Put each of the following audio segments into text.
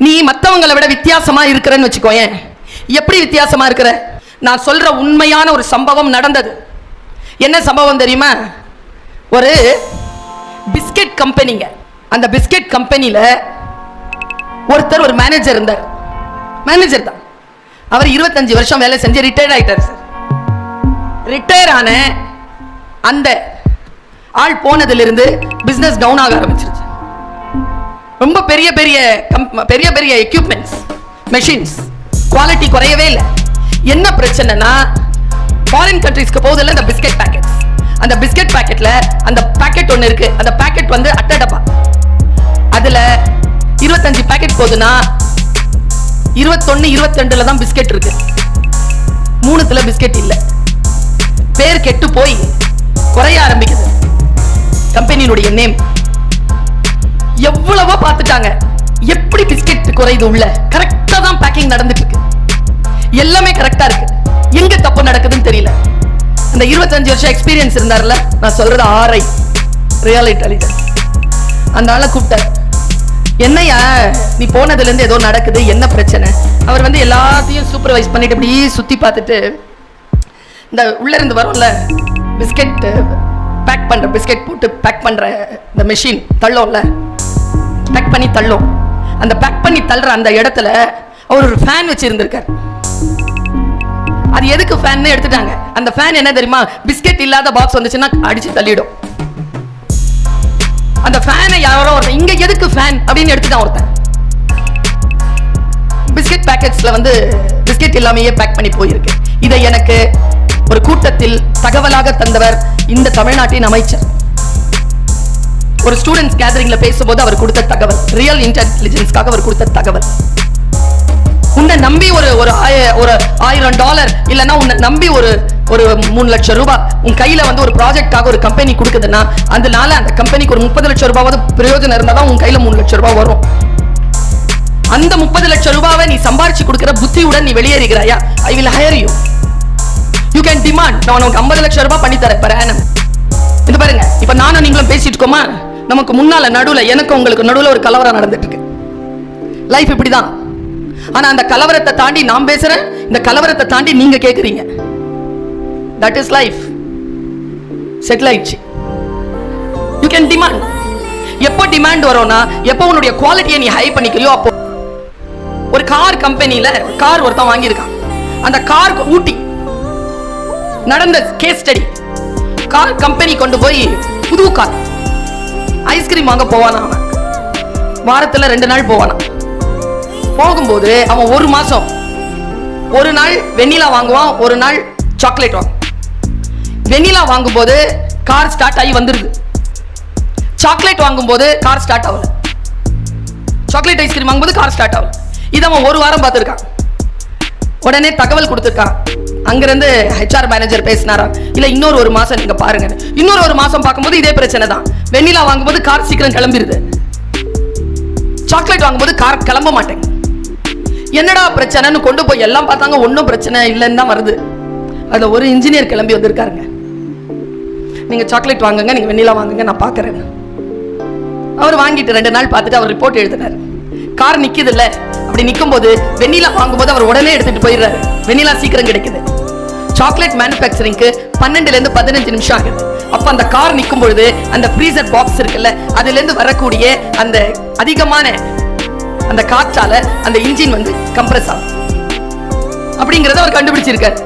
நீ மற்றவங்களை விட வித்தியாசமா இருக்கிறன்னு வச்சுக்கோயேன். எப்படி வித்தியாசமா இருக்கிற? நான் சொல்ற உண்மையான ஒரு சம்பவம் நடந்தது. என்ன சம்பவம் தெரியுமா? ஒரு பிஸ்கெட் கம்பெனிங்க. அந்த பிஸ்கெட் கம்பெனியில ஒருத்தர் ஒரு மேனேஜர் இருந்தார். மேனேஜர் தான். அவர் 25 வருஷம் வேலை செஞ்சு ரிட்டையர் ஆயிட்டார் சார். ரிட்டையர் ஆன அந்த ஆள் போனதிலிருந்து பிசினஸ் டவுன் ஆக ஆரம்பிச்சிருச்சு. ரொம்ப பெரிய பெரிய பெரிய பெரிய எக்யூப்மெண்ட்ஸ், மெஷின்ஸ், குவாலிட்டி குறையவே இல்லை. என்ன பிரச்சனைனா, ஃபாரின் கண்ட்ரீஸ்க்கு போகுதில்ல இந்த பிஸ்கெட் பேக்கெட்ஸ். அந்த பிஸ்கெட் பேக்கெட்ல அந்த பேக்கெட் ஒன்று இருக்கு. அந்த பேக்கெட் வந்து அட்டை டப்பா. அதுல 25 பேக்கெட் போகுதுன்னா 21, 22ல தான் பிஸ்கெட் இருக்கு. 3த்துல பிஸ்கெட் இல்லை. பேர் கெட்டு போய் குறைய ஆரம்பிக்குது கம்பெனியினுடைய நேம். எவ்வளவோ பார்த்துட்டாங்க, எப்படி பிஸ்கெட் குறையுது உள்ள. கரெக்டா தான் பேக்கிங் நடந்துட்டு இருக்கு, எல்லாமே கரெக்டா இருக்கு. எங்க தப்பு நடக்குதுன்னு தெரியல. அந்த 25 வருஷம் எக்ஸ்பீரியன்ஸ் இருந்தார்ல, நான் சொல்றது RI, ரியல் இன்டெலிஜென்ஸ். அந்த ஆளை கூப்பிட்டார். என்னையா நீ போனதுல இருந்து ஏதோ நடக்குது, என்ன பிரச்சனை? அவர் வந்து எல்லாத்தையும் சூப்பர்வைஸ் பண்ணிட்டு இப்படி சுத்தி பார்த்துட்டு, இந்த உள்ள இருந்து வரும்ல பிஸ்கெட் பேக் பண்ற, பிஸ்கெட் போட்டு பேக் பண்ற இந்த மெஷின் தள்ளோம்ல, பேக் பண்ணி தள்ளும். அந்த பேக் பண்ணி தள்ளுற அந்த இடத்துல அவர் ஒரு ஃபேன் வச்சிருந்திருக்கார். அது எதுக்கு ஃபேன் எடுத்துட்டாங்க. அந்த ஃபேன் என்ன தெரியுமா? பிஸ்கெட் இல்லாத பாக்ஸ் வந்துச்சுன்னா அடிச்சு தள்ளிடும். அந்த ஃபேனை யாரோ ஒருத்தன் இங்க எதுக்கு ஃபேன் அப்படின்னு எடுத்துட்டான் ஒருத்தன். பிஸ்கெட் பேக்கெட்ஸ்ல வந்து பிஸ்கெட் இல்லாமையே பேக் பண்ணி போயிருக்கு. இதை எனக்கு ஒரு கூட்டத்தில் தகவலாக தந்தவர் இந்த தமிழ்நாட்டின் அமைச்சர். ஒரு ஸ்டூடெண்ட்ஸ் கேதரிங்ல பேசும்போது அவர் கொடுத்த தகவல், ரியல் இன்டெலிஜென்ஸ்க்காக அவர் கொடுத்த தகவல். உன்னை நம்பி ஒரு $1000 இல்லைன்னா உன்னை நம்பி ஒரு 3 லட்சம் ரூபாய் உன் கையில வந்து ஒரு ப்ராஜெக்டாக ஒரு கம்பெனி கொடுக்குதுன்னா, அதனால அந்த கம்பெனிக்கு ஒரு 30 லட்சம் ரூபாவது பிரயோஜனம் இருந்தாதான் உன் கையில 3 லட்சம் ரூபாய் வரும். அந்த 30 லட்சம் ரூபாவை நீ சம்பாரிச்சு கொடுக்கிற புத்தியுடன் நீ வெளியேறுகிறாயா? I will hire you. You can demand. நான் உனக்கு 50 லட்சம் ரூபாய் பண்ணி தரேன் per annum. இது பாருங்க, இப்ப நானும் நீங்களும் பேசிட்டு இருக்கோமா, நமக்கு முன்னால நடுவுல எனக்கு உங்களுக்கு நடுவுல ஒரு கலவரம் நடந்துட்டு இருக்கு. லைஃப் இப்படிதான். ஆனா அந்த கலவரத்தை தாண்டி நான் பேசுறேன், இந்த கலவரத்தை தாண்டி நீங்க கேக்குறீங்க. That is life. செட்டில் ஆயிடுச்சு. You can demand. எப்போ டிமாண்ட் வரும்னா, எப்போ உன்னுடைய குவாலிட்டியை நீ ஹை பண்ணிக்கிறியோ அப்போ. ஒரு கார் கம்பெனியில கார் ஒருத்தன் வாங்கியிருக்கான். அந்த கார் ஊட்டி நடந்த கேஸ் ஸ்டடி. கார் கம்பெனி கொண்டு போய் புது கார் ஐஸ்கிரீம் வாங்க போவானா. அவன் வாரத்துல 2 நாள் போவானா. போகும்போது அவன் ஒரு மாசம் ஒரு நாள் வெண்ணிலா வாங்குவான், ஒரு நாள் சாக்லேட் வாங்குவான். வெண்ணிலா வாங்கும்போது கார் ஸ்டார்ட் ஆகி வந்துருது. சாக்லேட் வாங்கும்போது கார் ஸ்டார்ட் ஆகல. சாக்லேட் ஐஸ்கிரீம் வாங்கும்போது கார் ஸ்டார்ட் ஆகல. இதை அவன் ஒரு வாரம் பார்த்துருக்கான். உடனே தகவல் கொடுத்துருக்கான். அங்கிருந்து HR மேனேஜர் பேசினாரா, இல்ல இன்னொரு 1 மாசம் நீங்க பாருங்க. இன்னொரு 1 மாசம் பார்க்கும்போது இதே பிரச்சனை தான். வெண்ணிலா வாங்கும்போது கார் சீக்கிரம் கிளம்பிடுது, சாக்லேட் வாங்கும்போது கார் கிளம்ப மாட்டேங்க. என்னடா பிரச்சனைன்னு கொண்டு போய் எல்லாம் பார்த்தாங்க, ஒன்றும் பிரச்சனை இல்லைன்னு தான் வருது. அதுல ஒரு இன்ஜினியர் கிளம்பி வந்திருக்காருங்க. நீங்க சாக்லேட் வாங்குங்க, நீங்க வெண்ணிலா வாங்குங்க, நான் பாக்குறேன். அவர் வாங்கிட்டு 2 நாள் பார்த்துட்டு அவர் ரிப்போர்ட் எழுதினார். கார் நிக்குது இல்ல, அப்படி நிற்கும் போது வெண்ணிலா வாங்கும்போது அவர் உடனே எடுத்துட்டு போயிடுறாரு. வெண்ணிலா சீக்கிரம் கிடைக்குது. சாக்லேட் மேனுஃபேக்சரிங்க்கு 12 ல இருந்து 15 நிமிஷம் ஆகுது. அப்ப அந்த கார் நிற்கும் பொழுது அந்த ஃப்ரீசர் பாக்ஸ் இருக்குல்ல, அதுல இருந்து வரக்கூடிய அந்த அதிகமான அந்த காற்றால அந்த இன்ஜின் வந்து கம்ப்ரஸ் ஆகும் அப்படிங்கறத அவர் கண்டுபிடிச்சிருக்காரு.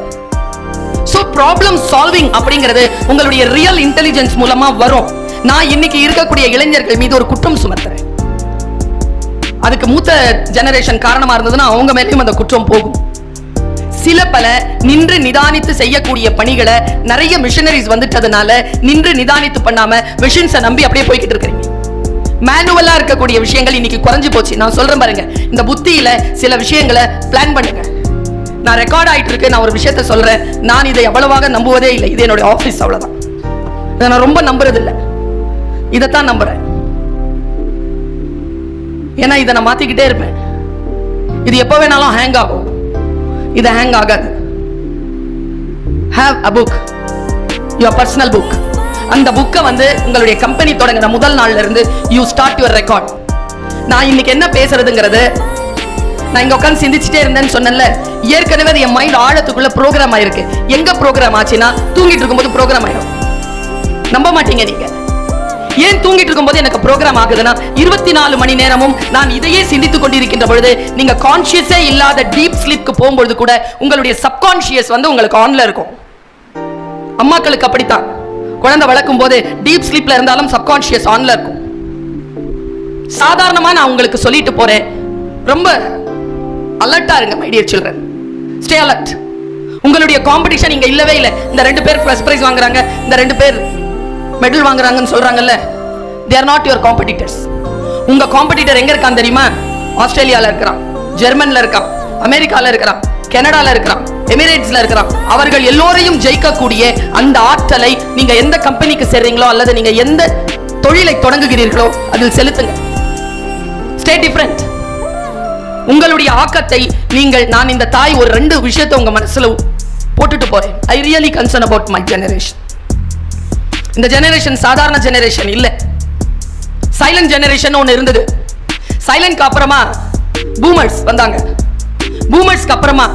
சோ ப்ராப்ளம் சால்விங் அப்படிங்கிறது உங்களுடைய ரியல் இன்டெலிஜென்ஸ் மூலமா வரும். நான் இன்னைக்கு இருக்கக்கூடிய இளைஞர்கள் மீது ஒரு குற்றம் சுமத்துறேன். அதுக்கு மூத்த ஜெனரேஷன் காரணமா இருந்ததுன்னா அவங்க மேலேயும் அந்த குற்றம் போகும். சில பல நின்று நிதானித்து செய்யக்கூடிய பணிகளை நிறைய மிஷனரிஸ் வந்துட்டதுனால நின்று நிதானித்து பண்ணாம மிஷின்ஸை நம்பி அப்படியே போய்கிட்டு இருக்கீங்க. மேனுவலா இருக்கக்கூடிய விஷயங்கள் இன்னைக்கு குறைஞ்சு போச்சு. நான் சொல்றேன் பாருங்க, இந்த புத்தியில சில விஷயங்களை பிளான் பண்ணுங்க. நான் ரெக்கார்ட் ஆயிட்டு இருக்கு, நான் ஒரு விஷயத்த சொல்றேன். நான் இதை எவ்வளவாக நம்புவதே இல்லை. இது என்னுடைய ஆபீஸ், அவ்வளவுதான். இதை நான் ரொம்ப நம்புறது இல்லை, இதைத்தான் நம்புறேன். ஏன்னா இதை நான் மாத்திக்கிட்டே இருப்பேன். இது எப்ப வேணாலும் ஹேங் ஆகும், இது ஹேங் ஆகாது. Have a book, your personal book. அந்த புக்கை வந்து உங்களுடைய கம்பெனி தொடங்குற முதல் நாள்ல இருந்து you start your record. நான் இன்னைக்கு என்ன பேசுறதுங்கிறது நான் இங்க உட்கார்ந்து சிந்திச்சுட்டே இருந்தேன்னு சொன்னேன்ல, ஏற்கனவே என் மைண்ட் ஆழத்துக்குள்ள ப்ரோக்ராம் ஆயிருக்கு. எங்க ப்ரோக்ராம் ஆச்சுன்னா தூங்கிட்டு இருக்கும்போது ப்ரோக்ராம் ஆயிடும். நம்ப மாட்டீங்க நீங்க. ஏன் தூங்கிட்டு இருக்கும்போது எனக்கு ப்ரோக்ராம் ஆகுதுன்னா 24 மணி நேரமும் நான் இதையே சிந்தித்துக் கொண்டிருக்கின்ற பொழுது நீங்க கான்ஷியஸே இல்லாத டீப் ஸ்லீப்க்கு போகும்போது கூட உங்களுடைய சப்கான்ஷியஸ் வந்து உங்களுக்கு ஆன்ல இருக்கும். அம்மாக்களுக்கு அப்படித்தான், குழந்தை வளர்க்கும் போது டீப் ஸ்லீப்ல இருந்தாலும் சப்கான்ஷியஸ் ஆன்ல இருக்கும். சாதாரணமா நான் உங்களுக்கு சொல்லிட்டு போறேன், ரொம்ப அலர்ட்டா இருங்க my dear children. Stay alert. உங்களுடைய காம்படிஷன் இங்க இல்லவே இல்லை. இந்த 2 பேர் ஃபர்ஸ்ட் பிரைஸ் வாங்குறாங்க, இந்த 2 பேர் மெடல் வாங்குறாங்கன்னு சொல்றாங்கல்ல, they are not your competitors. உங்க காம்படிட்டர் எங்க இருக்கான் தெரியுமா? ஆஸ்திரேலியால இருக்கிறான், ஜெர்மன்ல இருக்கான், அமெரிக்கால இருக்கிறான், கனடால இருக்கிறான், எமிரேட்ஸ்ல இருக்கிறான். அவர்கள் எல்லோரையும் ஜெயிக்கக்கூடிய அந்த ஆற்றலை நீங்க எந்த கம்பெனிக்கு சேர்றீங்களோ அல்லது நீங்க எந்த தொழிலை தொடங்குகிறீர்களோ அதில் செலுத்துங்க. Stay different. உங்களுடைய ஆக்கத்தை நீங்கள், நான் இந்த தாய் ஒரு 2 விஷயத்தை உங்க மனசுல போட்டுட்டு போறேன். I really concern about my generation. இந்த ஜெனரேஷன் சாதாரண ஜெனரேஷன் இல்ல. சைலண்ட் ஜெனரேஷன் ஒன்னு இருந்தது. சைலண்ட்க்கு அப்புறமா பூமர்ஸ் வந்தாங்க. பூமர்ஸ்க்கு அப்புறமா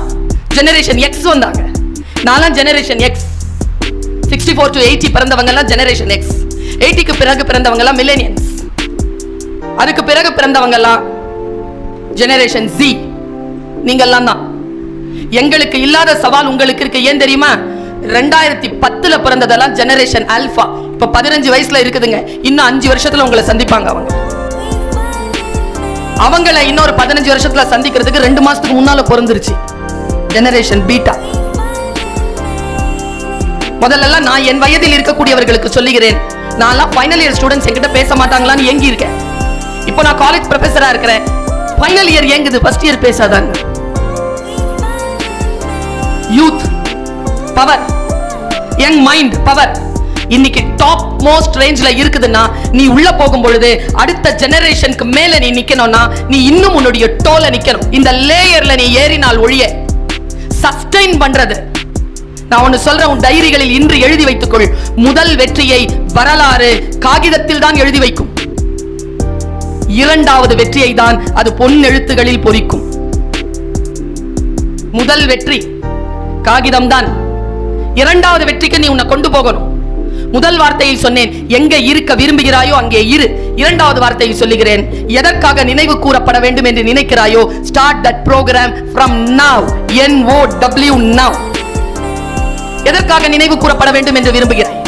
ஜெனரேஷன் எக்ஸ் வந்தாங்க. நாலாம் ஜெனரேஷன் எக்ஸ். 64 to 80 பிறந்தவங்க எல்லாம் ஜெனரேஷன் எக்ஸ். 80க்கு பிறகு பிறந்தவங்க எல்லாம் மில்லேனியல்ஸ். அதுக்கு பிறகு பிறந்தவங்க எல்லாம் ஜெனரேஷன் ஜி. நீங்க எல்லாம் தான். எங்களுக்கு இல்லாத சவால் உங்களுக்கு இருக்கு. ஏன் தெரியுமா? 2010ல பிறந்ததெல்லாம் ஜெனரேஷன் ஆல்பா. இப்ப 15 வயசுல இருக்குதுங்க. இன்னும் 5 வருஷத்துல உங்களை சந்திப்பாங்க. அவங்கள இன்னொரு 15 வருஷத்துல சந்திக்கிறதுக்கு 2 மாசத்துக்கு முன்னால பிறந்துருச்சு ஜெனரேஷன் பீட்டா. முதல்ல நான் என் வயதில் இருக்கக்கூடியவர்களுக்கு சொல்லுகிறேன், நான் ஃபைனல் இயர் ஸ்டூடெண்ட்ஸ் என்கிட்ட பேச மாட்டாங்களான்னு ஏங்கி இருக்கேன். இப்போ நான் காலேஜ் ப்ரொஃபஸரா இருக்கிறேன். ஃபைனல் இயர் ஏங்குது, ஃபர்ஸ்ட் இயர் பேசாதாங்க. Youth power, young mind power இன்னைக்கு டாப் மோஸ்ட் ரேஞ்ச்ல இருக்குதுன்னா, நீ உள்ள போகும் பொழுது அடுத்த ஜெனரேஷனுக்கு மேல நீ நிக்கணும்னா நீ இன்னும் உன்னுடைய டோல நிக்கணும். இந்த லேயர்ல நீ ஏறினால் ஒழிய சஸ்டெயின் பண்றது. நான் ஒன்னு சொல்றேன், உன் டைரிகளில் இன்று எழுதி வைத்துக்கொள். முதல் வெற்றியை வரலாறு காகிதத்தில் தான் எழுதி வைக்கும். 2வது வெற்றியை தான் அது பொன் எழுத்துகளில் பொறிக்கும். முதல் வெற்றி காகிதம் தான். 2வது வெற்றிக்கு நீ உன்னை கொண்டு போகணும். முதல் வார்த்தையை சொன்னேன், எங்க இருக்க விரும்புகிறாயோ அங்கே இரு. 2வது வார்த்தையை சொல்லுகிறேன், எதற்காக நினைவு கூறப்பட வேண்டும் என்று நினைக்கிறாயோ start that program from now. NOW now. எதற்காக நினைவு கூறப்பட வேண்டும் என்று விரும்புகிறாய்?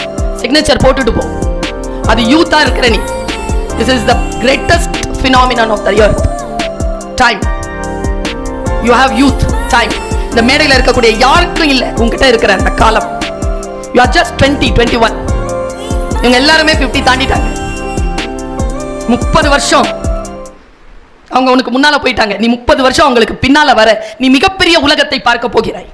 சிக்னேச்சர் போட்டுட்டு போ. அது யூத்தா இருக்கிற நீ. This is the greatest phenomenon of the earth. Time. You have youth, time. இந்த மேடையில் இருக்கக்கூடிய யாருக்கும் இல்ல உங்ககிட்ட இருக்கிற அந்த காலம். You are just 20, 21. இவங்க எல்லாருமே 50 தாண்டிட்டாங்க. 30 வருஷம் அவங்க உனக்கு முன்னால போயிட்டாங்க. நீ 30 வருஷம் அவங்களுக்கு பின்னால வர நீ மிகப்பெரிய உலகத்தை பார்க்க போகிறாய்.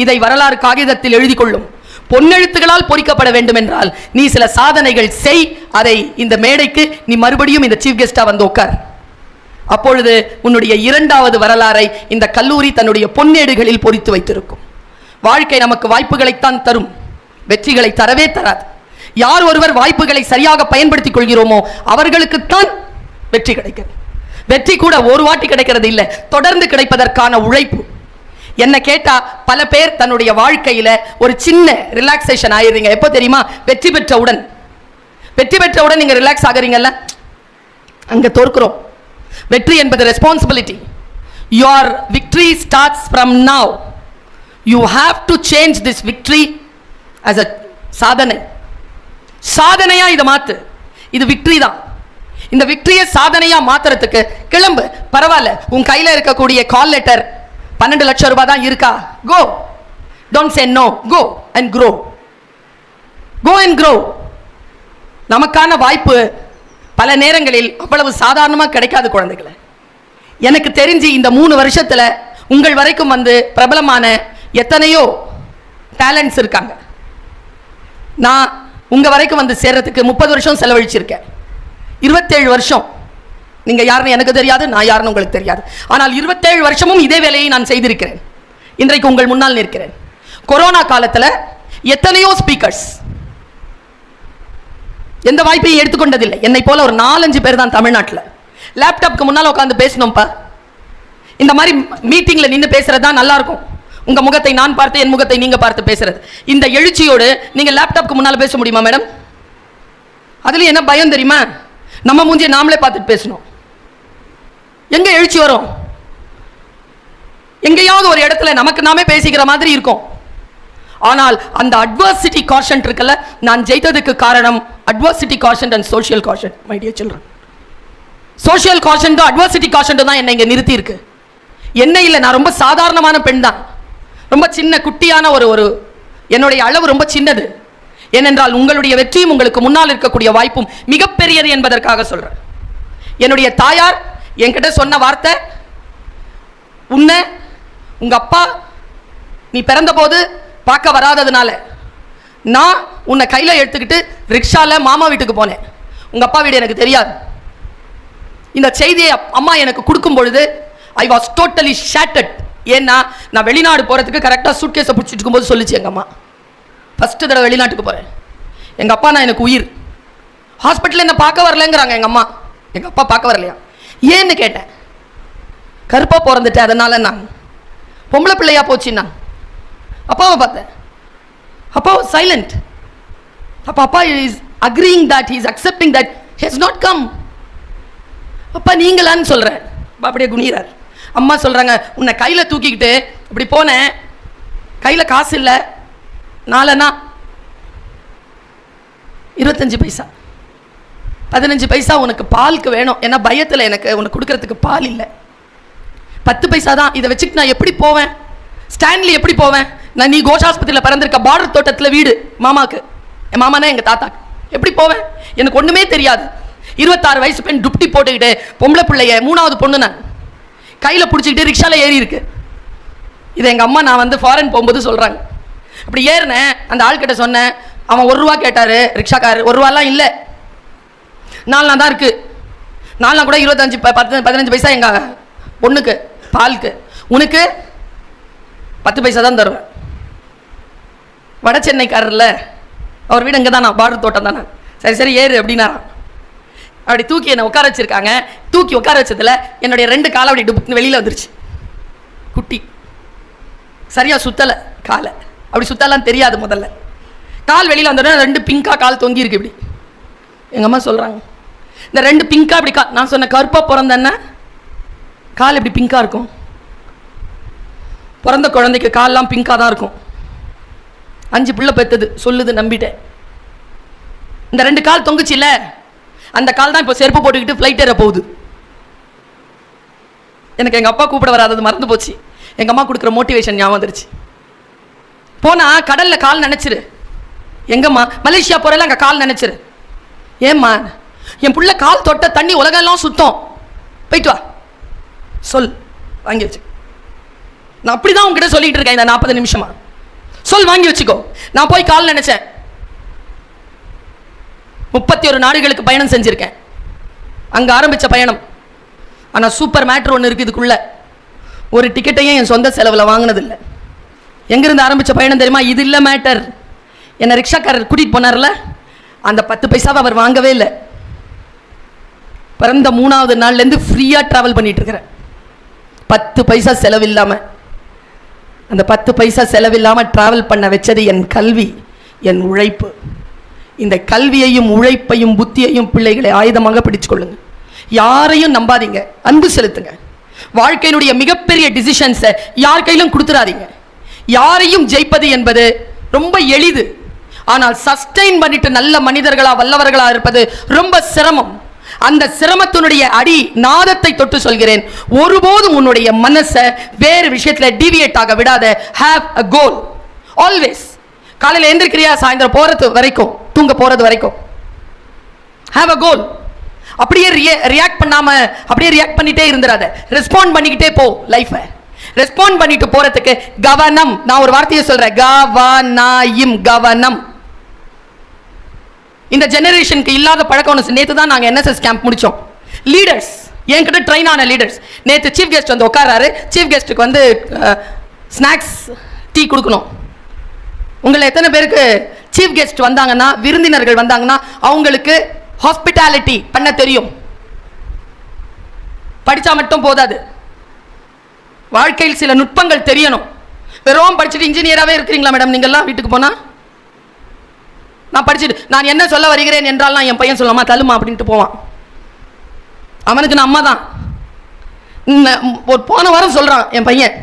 இதை வரலாறு காகிதத்தில் எழுதி கொள்ளும். பொன்னெழுத்துகளால் பொறிக்கப்பட வேண்டும் என்றால் நீ சில சாதனைகள் செய். அதை இந்த மேடைக்கு நீ மறுபடியும் இந்த சீஃப் கெஸ்டா வந்து உட்கார். அப்பொழுது உன்னுடைய 2வது வரலாறை இந்த கல்லூரி தன்னுடைய பொன்னேடுகளில் பொறித்து வைத்திருக்கும். வாழ்க்கை நமக்கு வாய்ப்புகளைத்தான் தரும், வெற்றிகளை தரவே தராது. யார் ஒருவர் வாய்ப்புகளை சரியாக பயன்படுத்திக் கொள்கிறோமோ அவர்களுக்குத்தான் வெற்றி கிடைக்கிறது. வெற்றி கூட ஒரு வாட்டி கிடைக்கிறது இல்லை, தொடர்ந்து கிடைப்பதற்கான உழைப்பு. என்ன கேட்டா பல பேர் தன்னுடைய வாழ்க்கையில ஒரு சின்ன ரிலாக்ஸேஷன் ஆயிடுறீங்க. எப்போ தெரியுமா? வெற்றி பெற்றவுடன். வெற்றி பெற்றவுடன் நீங்க ரிலாக்ஸ் ஆகுறீங்கல்ல, அங்க தோற்கிறோம். வெற்றி என்பது responsibility. your victory starts from now. you have to change this victory as a சாதனை. சாதனையா இதை மாத்து. இது விக்டரி தான். இந்த விக்டரியை சாதனையா மாத்துறதுக்கு கிளம்பு. பரவாயில்ல, உன் கையில இருக்கக்கூடிய கால் லெட்டர் 12 லட்சம் ரூபாய் தான் இருக்கா? go. don't say no. go and grow. go and grow. நமக்கான வாய்ப்பு பல நேரங்களில் அவ்வளவு சாதாரணமா கிடைக்காது குழந்தைகளை. எனக்கு தெரிஞ்சு இந்த 3 வருஷத்துல உங்கள் வரைக்கும் வந்து பிரபலமான எத்தனையோ டேலண்ட்ஸ் இருக்காங்க. நான் உங்க வரைக்கும் வந்து சேர்றதுக்கு 30 வருஷம் செலவழிச்சிருக்கேன். 27 வருஷம் நீங்க யாருன்னு எனக்கு தெரியாது, நான் யாருன்னு உங்களுக்கு தெரியாது. ஆனால் 27 வருஷமும் இதே வேலையை நான் செய்திருக்கிறேன். இன்றைக்கு உங்கள் முன்னால் நிற்கிறேன். கொரோனா காலத்துல எத்தனையோ ஸ்பீக்கர்ஸ் எந்த வாய்ப்பையும் எடுத்துக்கொண்டதில்லை. என்னை போல ஒரு 4-5 பேர் தான் தமிழ்நாட்டில் லேப்டாப்க்கு முன்னால் உட்காந்து பேசணும்ப்பா. இந்த மாதிரி மீட்டிங்ல நின்று பேசுறது தான் நல்லா இருக்கும். உங்க முகத்தை நான் பார்த்து என் முகத்தை நீங்க பார்த்து பேசுறது. இந்த எழுச்சியோடு நீங்க லேப்டாப்க்கு முன்னால பேச முடியுமா மேடம்? அதுல என்ன பயம் தெரியுமா? நம்ம மூஞ்சியை நாமளே பார்த்துட்டு பேசணும். எங்க எழுச்சி வரும்? எங்கேயாவது ஒரு இடத்துல நமக்கு நாமே பேசிக்கிற மாதிரி இருக்கும். ஆனால் அந்த அட்வர்சிட்டி காஷன்ட் இருக்குல்ல, நான் ஜெயித்ததுக்கு காரணம் adversity quotient and social quotient. My dear children, social quotient adversity quotient தான் என்னை இங்க நிறுத்தி இருக்கு. என்ன இல்லை, நான் ரொம்ப சாதாரணமான பெண் தான். ரொம்ப சின்ன குட்டியான ஒரு என்னுடைய அளவு ரொம்ப சின்னது. ஏனென்றால் உங்களுடைய வெற்றியும் உங்களுக்கு முன்னால் இருக்கக்கூடிய வாய்ப்பும் மிகப்பெரியது என்பதற்காக சொல்றேன். என்னுடைய தாயார் என்கிட்ட சொன்ன வார்த்தை, உன்னை உங்க அப்பா நீ பிறந்த போது பார்க்க வராததுனால நான் உன்னை கையில எடுத்துக்கிட்டு ரிக்ஷால மாமா வீட்டுக்கு போனேன். உங்க அப்பா வீடு எனக்கு தெரியாது. இந்த செய்தியை அம்மா எனக்கு கொடுக்கும் பொழுது ஐ வாஸ் டோட்டலி ஷேட்டட். ஏன்னா நான் வெளிநாடு போறதுக்கு கரெக்டாக சூட்கேஸை பிடிச்சிட்டு இருக்கும்போது சொல்லிச்சு எங்க அம்மா, ஃபர்ஸ்ட் தடவை வெளிநாட்டுக்கு போறேன். எங்க அப்பா நான் எனக்கு உயிர். ஹாஸ்பிட்டல் என்ன பார்க்க வரலங்கிறாங்க எங்க அம்மா. எங்க அப்பா பார்க்க வரலையா? ஏன்னு கேட்டேன். கருப்பா பிறந்துட்டேன், அதனால நான் பொம்பளை பிள்ளையா போச்சுன்னா அப்பாவை பார்த்தேன். அப்பா சைலண்ட். அப்பா is அக்ரிங் that he is accepting that he has not come. அப்பா நீங்களான்னு சொல்றேன். அப்படியே குனிறார். அம்மா சொல்றாங்க, உன்னை கையில தூக்கிக்கிட்டு இப்படி போனேன், கையில காசு இல்லை, நாலனா 25 பைசா 15 பைசா உனக்கு பாலுக்கு வேணும். ஏன்னா பயத்தில் எனக்கு உனக்கு கொடுக்கறதுக்கு பால் இல்லை. 10 பைசா தான். இதை வச்சுட்டு நான் எப்படி போவேன்? ஸ்டான்லி எப்படி போவேன் நான்? நீ கோஷாஸ்பத்திரியில் பிறந்திருக்க, பார்டர் தோட்டத்தில் வீடு மாமாக்கு. என் மாமானா எங்கள் தாத்தாக்கு. எப்படி போவேன்? எனக்கு ஒன்றுமே தெரியாது. 26 வயசு பெண், டுப்டி போட்டுக்கிட்டு, பொம்பளை பிள்ளைய, 3வது பொண்ணு நான், கையில் பிடிச்சிக்கிட்டு ரிக்ஷாவில் ஏறி இருக்கு. இதை எங்கள் அம்மா நான் வந்து ஃபாரின் போகும்போது சொல்கிறாங்க. அப்படி ஏறினேன். அந்த ஆள்கிட்ட சொன்னேன். அவன் 1 ரூபா கேட்டார். ரிக்ஷாக்காரர் 1 ரூபாலாம் இல்லை, 4 தான் இருக்குது. 4 கூட 25 15 பைசா எங்கள் பொண்ணுக்கு பாலுக்கு, உனக்கு 10 பைசா தான் தருவேன். வட சென்னைக்காரர்ல, அவர் வீடு இங்கே தானா, பார்டர் தோட்டம் தானே. சரி சரி ஏறு அப்படின்னா அப்படி தூக்கி என்னை உட்கார வச்சிருக்காங்க. தூக்கி உட்கார வச்சதுல என்னுடைய 2 காலை அப்படி டுப்புன்னு வெளியில் வந்துருச்சு. குட்டி சரியா சுத்தலை காலை, அப்படி சுத்தலாம் தெரியாது. முதல்ல கால் வெளியில் வந்தோடனே 2 பிங்கா கால் தொங்கி இருக்கு. இப்படி எங்கள் அம்மா சொல்கிறாங்க, இந்த 2 பிங்கா அப்படி நான் சொன்ன கருப்பாக பிறந்தேன்னா கால் எப்படி பிங்கா இருக்கும்? பிறந்த குழந்தைக்கு கால்லாம் பிங்கா தான் இருக்கும். 5 பிள்ளை பெற்றது சொல்லுது, நம்பிட்டேன். இந்த 2 கால் தொங்குச்சு இல்லை, அந்த கால் தான் இப்போ செருப்பு போட்டுக்கிட்டு ஃப்ளைட் ஏற போகுது. எனக்கு எங்கள் அப்பா கூப்பிட வராதது மறந்து போச்சு. எங்கள் அம்மா கொடுக்குற மோட்டிவேஷன் ஞாபகம் வந்துருச்சு. போனால் கடலில் கால் நினச்சிரு. எங்கம்மா? மலேசியா போகிறல அங்கே கால் நினச்சிரு. ஏம்மா? என் பிள்ளை கால் தொட்ட தண்ணி உலகெல்லாம் சுத்தம், போயிட்டு வா சொல், வாங்கி வச்சு. நான் அப்படி தான் உங்ககிட்ட சொல்லிட்டு இருக்கேன் இந்த 40 நிமிஷமா. சொல், வாங்கி வச்சுக்கோ. நான் போய் கால் நினைச்சேன். 31 நாடுகளுக்கு பயணம் செஞ்சிருக்கேன். அங்கே ஆரம்பித்த பயணம். ஆனால் சூப்பர் மேட்ரு ஒன்று இருக்குது இதுக்குள்ள. ஒரு டிக்கெட்டையும் என் சொந்த செலவில் வாங்கினதில்லை. எங்கேருந்து ஆரம்பித்த பயணம் தெரியுமா? இது இல்லை மேட்டர். என்னை ரிக்ஷாக்காரர் கூட்டிகிட்டு போனார்ல, அந்த 10 பைசாவை அவர் வாங்கவே இல்லை. பிறந்த 3வது நாள்லேருந்து ஃப்ரீயாக ட்ராவல் பண்ணிட்டு இருக்கிறேன். 10 பைசா செலவில்லாமல். அந்த 10 பைசா செலவில்லாமல் ட்ராவல் பண்ண வச்சது என் கல்வி, என் உழைப்பு. இந்த கல்வியையும் உழைப்பையும் புத்தியையும் பிள்ளைகளை ஆயுதமாக பிடிச்சு கொள்ளுங்க. யாரையும் நம்பாதீங்க, அன்பு செலுத்துங்க. வாழ்க்கையினுடைய மிகப்பெரிய டிசிஷன்ஸை யார் கையிலும் கொடுத்துடாதீங்க. யாரையும் ஜெயிப்பது என்பது ரொம்ப எளிது. ஆனால் சஸ்டெயின் பண்ணிட்டு நல்ல மனிதர்களா வல்லவர்களா இருப்பது ரொம்ப சிரமம். அந்த சிரமத்தினுடைய அடி நாதத்தை தொட்டு சொல்கிறேன், ஒருபோதும் உன்னுடைய மனசை வேறு விஷயத்துல டீவியேட் ஆக விடாத. Have a goal always. காலையில் எந்திரிக்கிறியா, சாயந்தரம் போறது வரைக்கும், தூங்க போறது வரைக்கும், ஹேவ் அ கோல். அப்படியே ரியாக்ட் பண்ணாம அப்படியே ரியாக்ட் பண்ணிட்டே இருந்துடாத. ரெஸ்பாண்ட் பண்ணிக்கிட்டே போ. லைஃபை ரெஸ்பாண்ட் பண்ணிட்டு போறதுக்கு கவனம். நான் ஒரு வார்த்தையை சொல்றேன், கவனம். கவனம் இந்த ஜெனரேஷனுக்கு இல்லாத பழக்கம். நேற்று தான் நாங்கள் NSS கேம்ப் முடித்தோம். லீடர்ஸ் என்கிட்ட ட்ரெயின் ஆன லீடர்ஸ். நேற்று சீஃப் கெஸ்ட் வந்து உட்காராரு. சீஃப் கெஸ்ட்டுக்கு வந்து ஸ்நாக்ஸ் டீ கொடுக்கணும். உங்களை எத்தனை பேருக்கு சீஃப் கெஸ்ட் வந்தாங்கன்னா, விருந்தினர்கள் வந்தாங்கன்னா அவங்களுக்கு ஹாஸ்பிட்டாலிட்டி பண்ண தெரியும்? படித்தா மட்டும் போதாது. வாழ்க்கையில் சில நுட்பங்கள் தெரியணும். வெறும் படிச்சுட்டு இன்ஜினியராகவே இருக்கிறீங்களா மேடம் நீங்கள்லாம்? வீட்டுக்கு போனால் நான் படிச்சுட்டு நான் என்ன சொல்ல வருகிறேன் என்றால் நான் என் பையன் சொல்லமா தள்ளுமா அப்படின்ட்டு போவான். அவனுக்கு நான் அம்மா தான். ஒரு போன வாரம் சொல்கிறான் என் பையன்,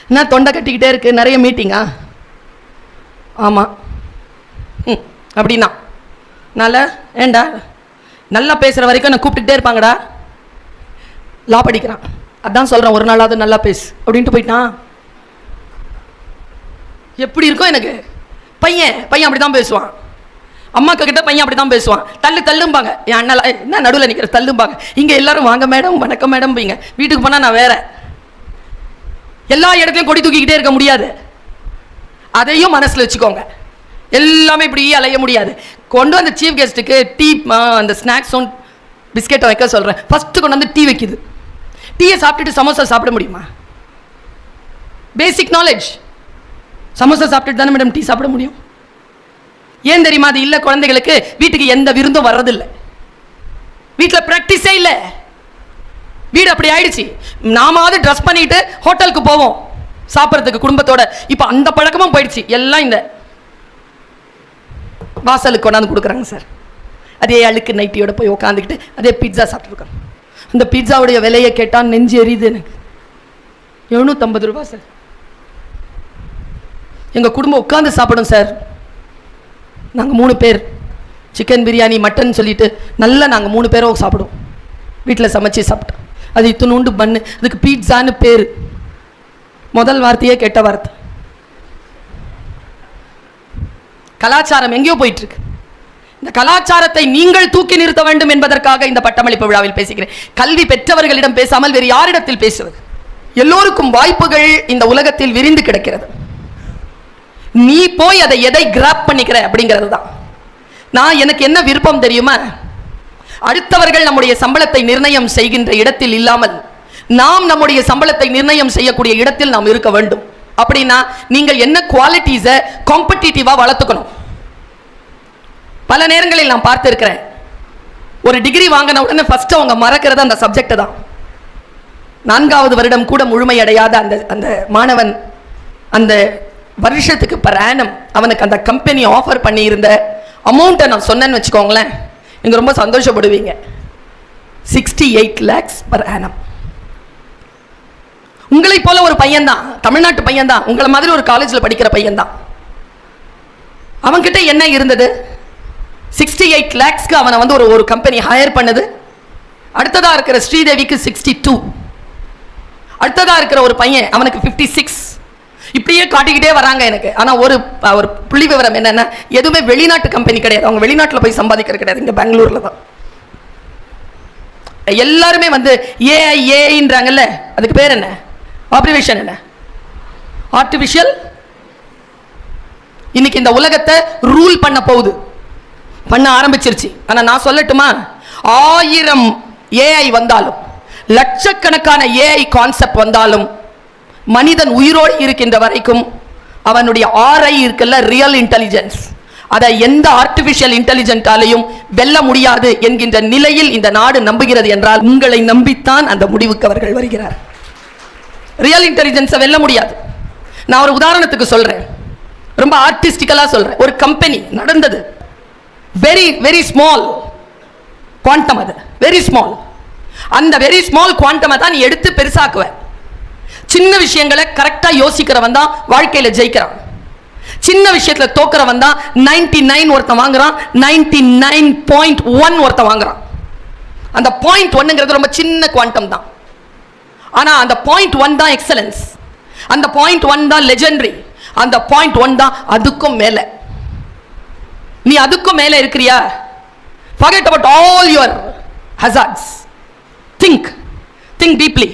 என்ன தொண்டை கட்டிக்கிட்டே இருக்கு, நிறைய மீட்டிங்கா? ஆமாம் அப்படின்னா நல்லா ஏண்டா நல்லா பேசுகிற வரைக்கும் நான் கூப்பிட்டுக்கிட்டே இருப்பாங்கடா. லா படிக்கிறான், அதான் சொல்கிறேன் ஒரு நாளாவது நல்லா பேசு அப்படின்ட்டு போயிட்டான். எப்படி இருக்கும் எனக்கு? பையன் அப்படி தான் பேசுவான். அம்மாக்க கிட்ட பையன் அப்படி தான் பேசுவான். தள்ளும்பாங்க. என் அண்ணா என்ன நடுவில் நிற்கிற தள்ளும்பாங்க. இங்கே எல்லாரும் வாங்க மேடம் வணக்கம் மேடம் பீங்க. வீட்டுக்கு போனால் நான் வேற எல்லா இடத்துலையும் கொடி தூக்கிக்கிட்டே இருக்க முடியாது. அதையும் மனசில் வச்சுக்கோங்க. எல்லாமே இப்படி அலைய முடியாது. கொண்டு வந்து சீஃப் கெஸ்ட்டுக்கு டீ அந்த ஸ்நாக்ஸும் பிஸ்கெட்டை வைக்க சொல்கிறேன். ஃபஸ்ட்டு கொண்டு வந்து டீ வைக்குது. டீயை சாப்பிட்டுட்டு சமோசா சாப்பிட முடியுமா? Basic knowledge. சமோசா சாப்பிட்டுட்டு தானே மேடம் டீ சாப்பிட முடியும். ஏன் தெரியுமா? அது இல்லை குழந்தைகளுக்கு. வீட்டுக்கு எந்த விருந்தும் வர்றதில்லை. வீட்டில் ப்ராக்டிஸே இல்லை. வீடு அப்படி ஆயிடுச்சு. நாமாவது ட்ரெஸ் பண்ணிட்டு ஹோட்டலுக்கு போவோம் சாப்பிட்றதுக்கு குடும்பத்தோட. இப்போ அந்த பழக்கமும் போயிடுச்சு. எல்லாம் இந்த வாசலுக்கு கொண்டாந்து கொடுக்குறாங்க சார். அதே அழுக்கு நைட்டியோட போய் உட்காந்துக்கிட்டு அதே பீட்சா சாப்பிட்ருக்கோம். அந்த பீட்சாவுடைய விலையை கேட்டால் நெஞ்சு எரியுது எனக்கு. 750 ரூபா சார். எங்கள் குடும்பம் உட்காந்து சாப்பிடும் சார். நாங்கள் 3 பேர் சிக்கன் பிரியாணி மட்டன் சொல்லிட்டு நல்லா நாங்கள் 3 பேரும் சாப்பிடுவோம். வீட்டில் சமைச்சு சாப்பிட்டோம். அது இத்தினூண்டு பண்ணு. அதுக்கு பீட்சான்னு பேர். முதல் வார்த்தையே கெட்ட வார்த்தை. கலாச்சாரம் எங்கேயோ போயிட்டு இருக்கு. இந்த கலாச்சாரத்தை நீங்கள் தூக்கி நிறுத்த வேண்டும் என்பதற்காக இந்த பட்டமளிப்பு விழாவில் பேசுகிறேன். கல்வி பெற்றவர்களிடம் பேசாமல் வேறு யாரிடத்தில் பேசுவது? எல்லோருக்கும் வாய்ப்புகள் இந்த உலகத்தில் விரிந்து கிடக்கிறது. நீ போய் அதை எதை கிராப் பண்ணிக்கிற அப்படிங்கிறது தான். நான் எனக்கு என்ன விருப்பம் தெரியுமா? அடுத்தவர்கள் நம்முடைய சம்பளத்தை நிர்ணயம் செய்கின்ற இடத்தில் இல்லாமல் நாம் நம்முடைய சம்பளத்தை நிர்ணயம் செய்யக்கூடிய இடத்தில் நாம் இருக்க வேண்டும். அப்படின்னா நீங்கள் என்ன குவாலிட்டிஸை காம்படிட்டிவா வளர்த்துக்கணும். பல நேரங்களில் நான் பார்த்திருக்கிறேன், ஒரு டிகிரி வாங்கின உடனே ஃபர்ஸ்ட் அவங்க மறக்கிறது அந்த சப்ஜெக்ட் தான். 4வது வருடம் கூட முழுமையடையாத அந்த மாணவன் அந்த வருஷத்துக்கு பர் ஆனம் அவனுக்கு அந்த கம்பெனி ஆஃபர் பண்ணி இருந்த அமௌண்ட்டை நான் சொன்னேன்னு வச்சுக்கோங்களேன், நீங்கள் ரொம்ப சந்தோஷப்படுவீங்க. 68 lakhs பர் ஆனம். உங்களை போல ஒரு பையன் தான், தமிழ்நாட்டு பையன் தான், உங்களை மாதிரி ஒரு காலேஜில் படிக்கிற பையன் தான். அவன்கிட்ட என்ன இருந்தது? 68 lakhsக்கு அவனை வந்து ஒரு கம்பெனி ஹையர் பண்ணுது. அடுத்ததா இருக்கிற ஸ்ரீதேவிக்கு 62, அடுத்ததா இருக்கிற ஒரு பையன் அவனுக்கு 56. இப்படியே காட்டிக்கிட்டே வராங்க எனக்கு. ஆனால் ஒரு புள்ளி விவரம் என்னன்னா, எதுவுமே வெளிநாட்டு கம்பெனி கிடையாது. அவங்க வெளிநாட்டில் போய் சம்பாதிக்கிறது கிடையாது. இங்கே பெங்களூர்ல தான் எல்லாருமே வந்து ஏஐன்றாங்கல்ல, அதுக்கு பேர் என்ன? ஆப்ரிவேஷன் என்ன? ஆர்டிஃபிஷியல். இன்னைக்கு இந்த உலகத்தை ரூல் பண்ண ஆரம்பிச்சிருச்சு. ஆனால் நான் சொல்லட்டுமா, 1000 ஏஐ வந்தாலும், லட்சக்கணக்கான ஏஐ கான்செப்ட் வந்தாலும், மனிதன் உயிரோடு இருக்கின்ற வரைக்கும் அவனுடைய ஆர்ஐ இருக்குல்ல, ரியல் இன்டெலிஜென்ஸ், அதை எந்த ஆர்டிபிஷியல் இன்டெலிஜென்ட்டாலையும் வெல்ல முடியாது என்கின்ற நிலையில் இந்த நாடு நம்புகிறது என்றால், உங்களை நம்பித்தான் அந்த முடிவுக்கு அவர்கள் வருகிறார். ரியல் இன்டெலிஜென்ஸை வெல்ல முடியாது. நான் ஒரு உதாரணத்துக்கு சொல்றேன், ரொம்ப ஆர்டிஸ்டிக்கலா சொல்றேன். ஒரு கம்பெனி நடந்தது, வெரி வெரி ஸ்மால் குவாண்டம், அது வெரி ஸ்மால். அந்த வெரி ஸ்மால் குவாண்டமை தான் நீ எடுத்து பெருசாக்குவ. சின்ன விஷயங்களை கரெக்டா யோசிக்கிறவன் தான் வாழ்க்கையில ஜெயிக்கிறான். சின்ன விஷயத்துல தோக்குறவன் தான் 99 ஒருத்தன் வாங்குறான், 99.1 ஒருத்தன் வாங்குறான். அந்த 0.1ங்கிறது ரொம்ப சின்ன குவாண்டம் தான். ஆனா அந்த 0.1 தான் எக்ஸலன்ஸ், அந்த 0.1 தான் லெஜெண்டரி, அந்த 0.1 தான் அதுக்கும் மேல. நீ அதுக்கும் மேல இருக்கிறியா? forget about all your hazards. Think deeply.